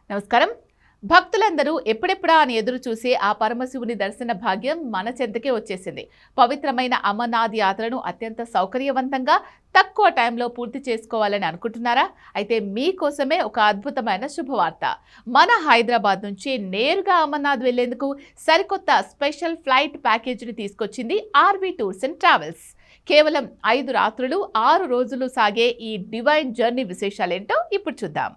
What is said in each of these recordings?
నమస్కారం. భక్తులందరూ ఎప్పుడెప్పుడా అని ఎదురు చూసే ఆ పరమశివుని దర్శన భాగ్యం మన చెంతకే వచ్చేసింది. పవిత్రమైన అమర్నాథ్ యాత్రను అత్యంత సౌకర్యవంతంగా తక్కువ టైంలో పూర్తి చేసుకోవాలని అనుకుంటున్నారా? అయితే మీకోసమే ఒక అద్భుతమైన శుభవార్త. మన హైదరాబాద్ నుంచి నేరుగా అమర్నాథ్ వెళ్లేందుకు సరికొత్త స్పెషల్ ఫ్లైట్ ప్యాకేజీని తీసుకొచ్చింది ఆర్వి టూర్స్ అండ్ ట్రావెల్స్. కేవలం 5 రాత్రులు 6 రోజులు సాగే ఈ డివైన్ జర్నీ విశేషాలేంటో ఇప్పుడు చూద్దాం.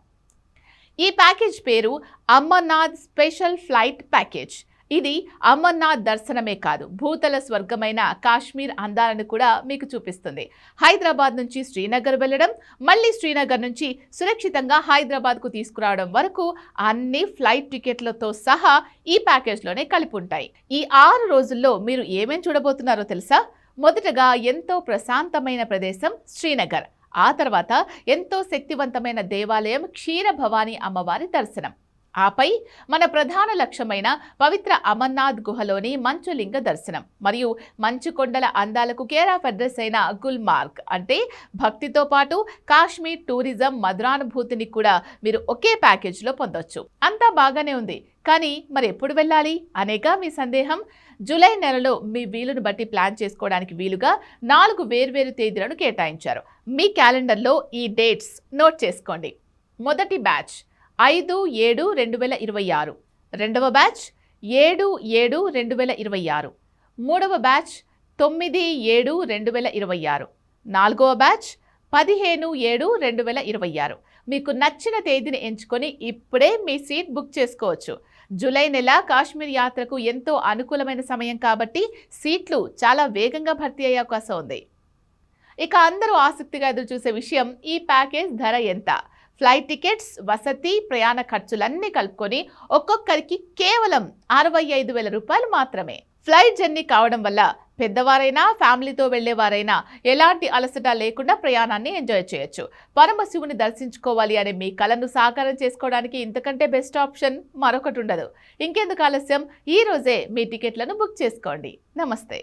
ఈ ప్యాకేజ్ పేరు అమర్నాథ్ స్పెషల్ ఫ్లైట్ ప్యాకేజ్. ఇది అమర్నాథ్ దర్శనమే కాదు, భూతల స్వర్గమైన కాశ్మీర్ అందాలను కూడా మీకు చూపిస్తుంది. హైదరాబాద్ నుంచి శ్రీనగర్ వెళ్ళడం, మళ్ళీ శ్రీనగర్ నుంచి సురక్షితంగా హైదరాబాద్కు తీసుకురావడం వరకు అన్ని ఫ్లైట్ టికెట్లతో సహా ఈ ప్యాకేజ్లోనే కలిపి ఉంటాయి. ఈ 6 రోజుల్లో మీరు ఏమేం చూడబోతున్నారో తెలుసా? మొదటగా ఎంతో ప్రశాంతమైన ప్రదేశం శ్రీనగర్. ఆ తర్వాత ఎంతో శక్తివంతమైన దేవాలయం క్షీరభవాని అమ్మవారి దర్శనం. ఆపై మన ప్రధాన లక్ష్యమైన పవిత్ర అమర్నాథ్ గుహలోని మంచులింగ దర్శనం మరియు మంచు కొండల అందాలకు కేర్ ఆఫ్ అడ్రస్ అయిన గుల్మార్గ్. అంటే భక్తితో పాటు కాశ్మీర్ టూరిజం మధురానుభూతిని కూడా మీరు ఒకే ప్యాకేజ్లో పొందొచ్చు. అంతా బాగానే ఉంది, కానీ మరి ఎప్పుడు వెళ్ళాలి అనేగా మీ సందేహం. జూలై నెలలో మీ వీలును బట్టి ప్లాన్ చేసుకోవడానికి వీలుగా 4 వేర్వేరు తేదీలను కేటాయించారు. మీ క్యాలెండర్లో ఈ డేట్స్ నోట్ చేసుకోండి. మొదటి బ్యాచ్ 5/7/2026, రెండవ బ్యాచ్ 7/7/2026, మూడవ బ్యాచ్ 9/7/2026, నాలుగవ బ్యాచ్ 15/7/2026. మీకు నచ్చిన తేదీని ఎంచుకొని ఇప్పుడే మీ సీట్ బుక్ చేసుకోవచ్చు. జూలై నెల కాశ్మీర్ యాత్రకు ఎంతో అనుకూలమైన సమయం కాబట్టి సీట్లు చాలా వేగంగా భర్తీ అయ్యే అవకాశం ఉంది. ఇక అందరూ ఆసక్తిగా ఎదురు చూసే విషయం, ఈ ప్యాకేజ్ ధర ఎంత? ఫ్లైట్ టికెట్స్, వసతి, ప్రయాణ ఖర్చులన్నీ కలుపుకొని ఒక్కొక్కరికి కేవలం 65,000 రూపాయలు మాత్రమే. ఫ్లైట్ జర్నీ కావడం వల్ల పెద్దవారైనా ఫ్యామిలీతో వెళ్లేవారైనా ఎలాంటి అలసట లేకుండా ప్రయాణాన్ని ఎంజాయ్ చేయొచ్చు. పరమశివుని దర్శించుకోవాలి అనే మీ కలను సాకారం చేసుకోవడానికి ఇంతకంటే బెస్ట్ ఆప్షన్ మరొకటి ఉండదు. ఇంకెందుకు ఆలస్యం, ఈ రోజే మీ టికెట్లను బుక్ చేసుకోండి. నమస్తే.